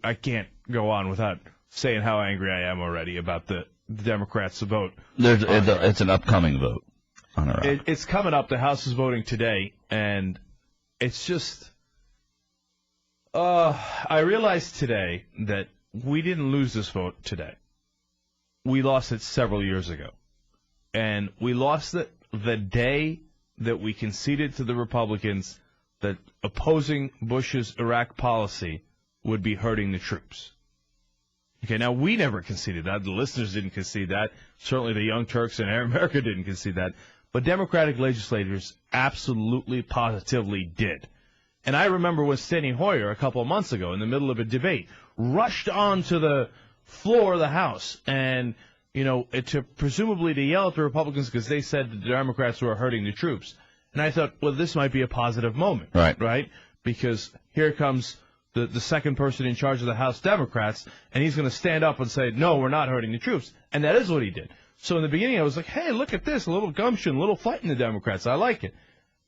I can't go on without saying how angry I am already about the Democrats' vote. It's an upcoming vote on Iraq. It's coming up. The House is voting today, and it's just. I realized today that we didn't lose this vote today. We lost it several years ago. And we lost it the day that we conceded to the Republicans that opposing Bush's Iraq policy would be hurting the troops. Okay, now we never conceded that. The listeners didn't concede that. Certainly the Young Turks and Air America didn't concede that. But Democratic legislators absolutely, positively did. And I remember when Steny Hoyer, a couple of months ago, in the middle of a debate, rushed onto the floor of the House and, presumably to yell at the Republicans because they said the Democrats were hurting the troops. And I thought, well, this might be a positive moment, right? Because here comes the second person in charge of the House Democrats, and he's going to stand up and say, no, we're not hurting the troops. And that is what he did. So in the beginning, I was like, hey, look at this, a little gumption, a little fight in the Democrats. I like it.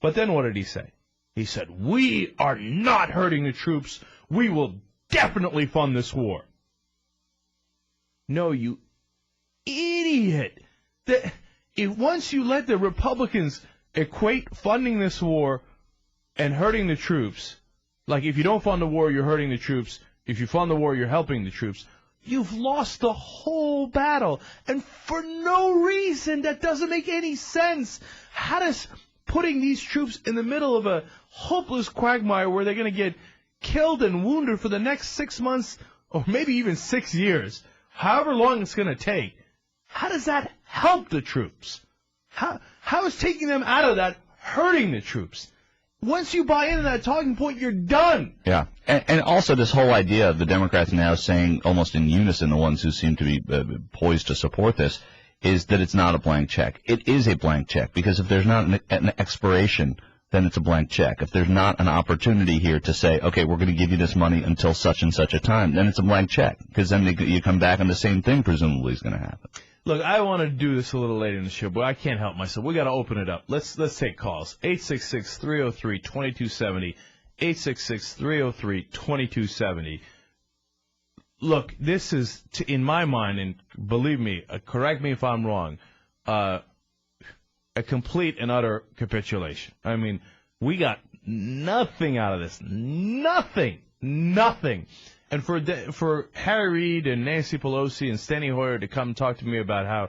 But then what did he say? He said, we are not hurting the troops. We will definitely fund this war. No, you idiot. Once you let the Republicans equate funding this war and hurting the troops, like if you don't fund the war, you're hurting the troops. If you fund the war, you're helping the troops. You've lost the whole battle. And for no reason, that doesn't make any sense. How does putting these troops in the middle of a hopeless quagmire where they're going to get killed and wounded for the next 6 months or maybe even 6 years, however long it's going to take, how does that help the troops? How is taking them out of that hurting the troops? Once you buy into that talking point, you're done. Yeah. And also this whole idea of the Democrats now saying, almost in unison, the ones who seem to be poised to support this, is that it's not a blank check. It is a blank check, because if there's not an expiration, then it's a blank check. If there's not an opportunity here to say, okay, we're going to give you this money until such and such a time, then it's a blank check, because then you come back and the same thing presumably is going to happen. Look, I want to do this a little later in the show, but I can't help myself. We got to open it up. Let's take calls. 866-303-2270. 866-303-2270. Look, this is, in my mind, and believe me, correct me if I'm wrong, a complete and utter capitulation. I mean, we got nothing out of this. Nothing. And for Harry Reid and Nancy Pelosi and Steny Hoyer to come talk to me about how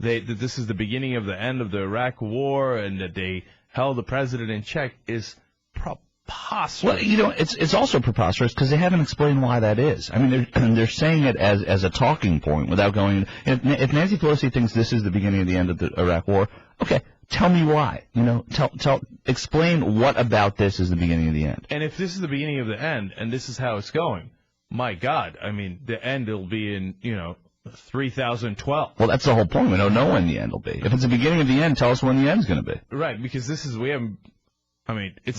that this is the beginning of the end of the Iraq War and that they held the president in check is preposterous. Well, it's also preposterous because they haven't explained why that is. I mean, they're saying it as a talking point without going. If Nancy Pelosi thinks this is the beginning of the end of the Iraq War, okay, tell me why. Explain what about this is the beginning of the end. And if this is the beginning of the end and this is how it's going, my God, I mean, the end will be in 3012. Well, that's the whole point. We don't know when the end will be. If it's the beginning of the end, tell us when the end's going to be. Right, because it's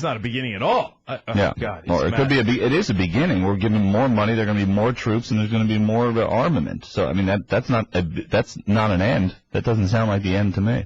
not a beginning at all. Yeah. God, or it could be it is a beginning. We're giving more money. There are going to be more troops, and there's going to be more armament. So, I mean, that's not an end. That doesn't sound like the end to me.